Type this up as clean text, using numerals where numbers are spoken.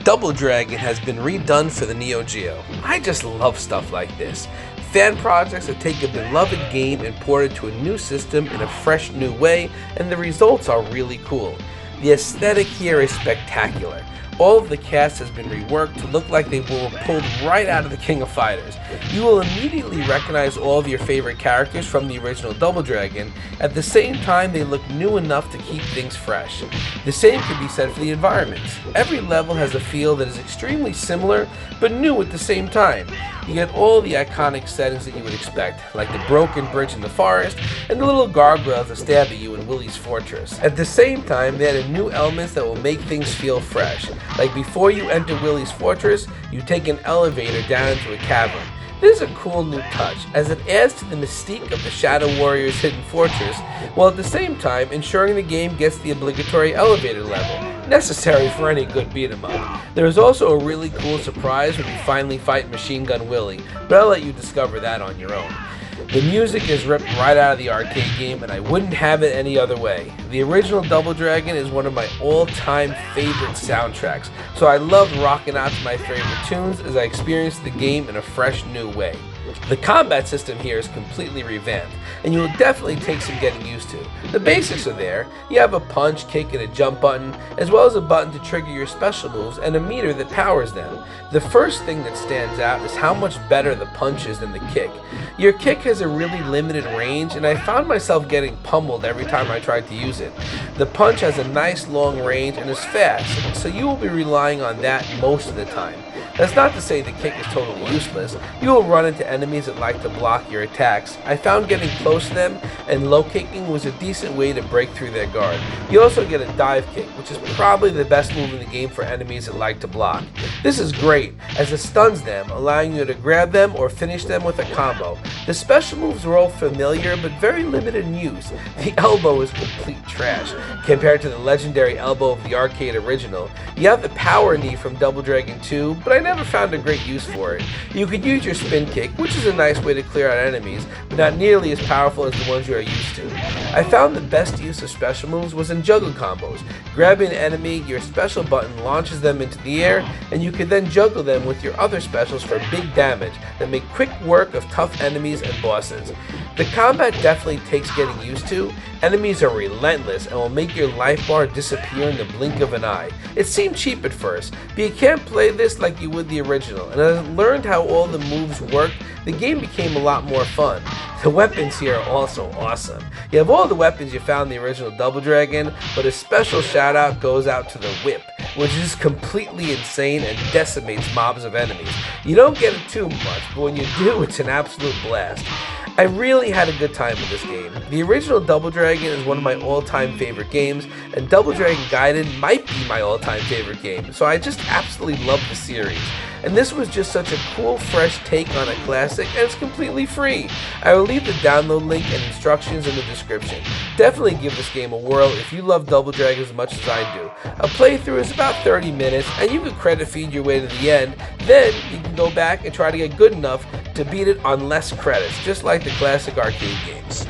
Double Dragon has been redone for the neo-geo. I just love stuff like this. Fan projects that take a beloved game and port it to a new system in a fresh new way, and the results are really cool. The aesthetic here is spectacular. All of the cast has been reworked to look like they were pulled right out of the King of Fighters. You will immediately recognize all of your favorite characters from the original Double Dragon. At the same time, they look new enough to keep things fresh. The same can be said for the environments. Every level has a feel that is extremely similar, but new at the same time. You get all the iconic settings that you would expect, like the broken bridge in the forest and the little gargoyles that stab at you in Willy's fortress. At the same time, they added new elements that will make things feel fresh. Like before you enter Willy's fortress, you take an elevator down into a cavern. This is a cool new touch, as it adds to the mystique of the Shadow Warrior's hidden fortress, while at the same time ensuring the game gets the obligatory elevator level, necessary for any good beat-em-up. There is also a really cool surprise when you finally fight Machine Gun Willy, but I'll let you discover that on your own. The music is ripped right out of the arcade game, and I wouldn't have it any other way. The original Double Dragon is one of my all-time favorite soundtracks, so I love rocking out to my favorite tunes as I experience the game in a fresh new way. The combat system here is completely revamped, and you will definitely take some getting used to. The basics are there. You have a punch, kick, and a jump button, as well as a button to trigger your special moves and a meter that powers them. The first thing that stands out is how much better the punch is than the kick. Your kick has a really limited range, and I found myself getting pummeled every time I tried to use it. The punch has a nice long range and is fast, so you will be relying on that most of the time. That's not to say the kick is totally useless. You will run into enemies that like to block your attacks. I found getting close to them and low kicking was a decent way to break through their guard. You also get a dive kick, which is probably the best move in the game for enemies that like to block. This is great, as it stuns them, allowing you to grab them or finish them with a combo. The special moves are all familiar, but very limited in use. The elbow is complete trash, compared to the legendary elbow of the arcade original. You have the power knee from Double Dragon 2, but I never found a great use for it. You could use your spin kick, which is a nice way to clear out enemies, but not nearly as powerful as the ones you are used to. I found the best use of special moves was in juggle combos. Grabbing an enemy, your special button launches them into the air, and you can then juggle them with your other specials for big damage that make quick work of tough enemies and bosses. The combat definitely takes getting used to. Enemies are relentless and will make your life bar disappear in the blink of an eye. It seemed cheap at first, but you can't play this like you would the original, and as I learned how all the moves worked, the game became a lot more fun. The weapons here are also awesome. You have all the weapons you found in the original Double Dragon, but a special shout out goes out to the whip, which is completely insane and decimates mobs of enemies. You don't get it too much, but when you do, it's an absolute blast. I really had a good time with this game. The original Double Dragon is one of my all-time favorite games, and Double Dragon Gaiden might be my all-time favorite game, so I just absolutely love the series. And this was just such a cool, fresh take on a classic, and it's completely free. I will leave the download link and instructions in the description. Definitely give this game a whirl if you love Double Dragon as much as I do. A playthrough is about 30 minutes, and you can credit feed your way to the end. Then you can go back and try to get good enough to beat it on less credits, just like the classic arcade games.